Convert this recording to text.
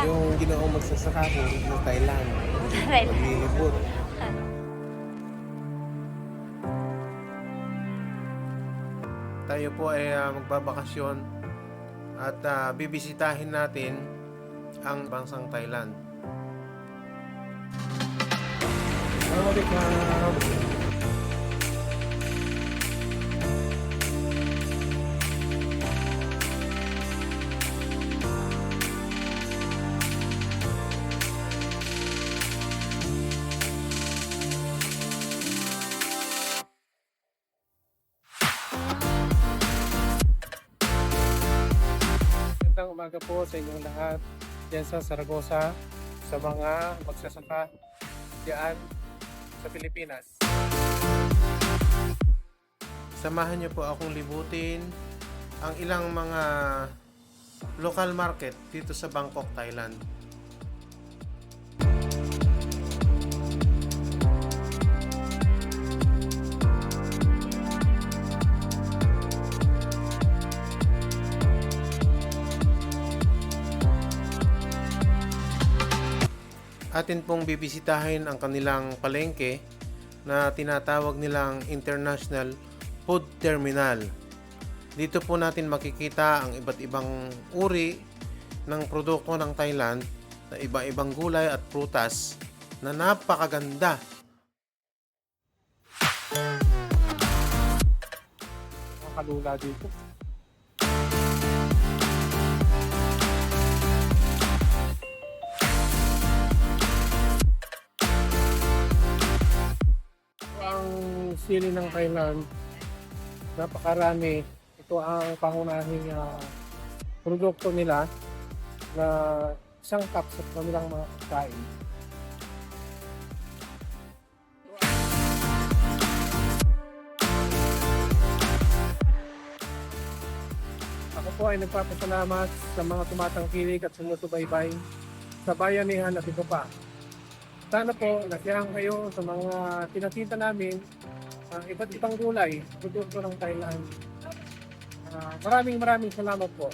Yung ginoong magsasaka ko ng Thailand. Right. Maglilibot. Tayo po ay magbabakasyon at bibisitahin natin ang bansang Thailand. Sawadee. Magandang umaga po sa inyong lahat dyan sa Zaragoza, sa mga magsasaka diyan sa Pilipinas. Samahan niyo po akong libutin ang ilang mga local market dito sa Bangkok, Thailand. Atin pong bibisitahin ang kanilang palengke na tinatawag nilang International Food Terminal. Dito po natin makikita ang iba't ibang uri ng produkto ng Thailand na iba-ibang gulay at prutas na napakaganda. Nakakalula dito. Ang sili ng Thailand, napakarami. Ito ang pangunahing produkto nila na isang cup sa kanilang mga kain. Ako po ay nagpapasalamat sa mga tumatangkilik at sumusubaybay sa bayanihan at ito pa. Sana po nasiyahan kayo sa mga tinatita namin iba't ibang gulay, produkto ng Thailand. Maraming salamat po.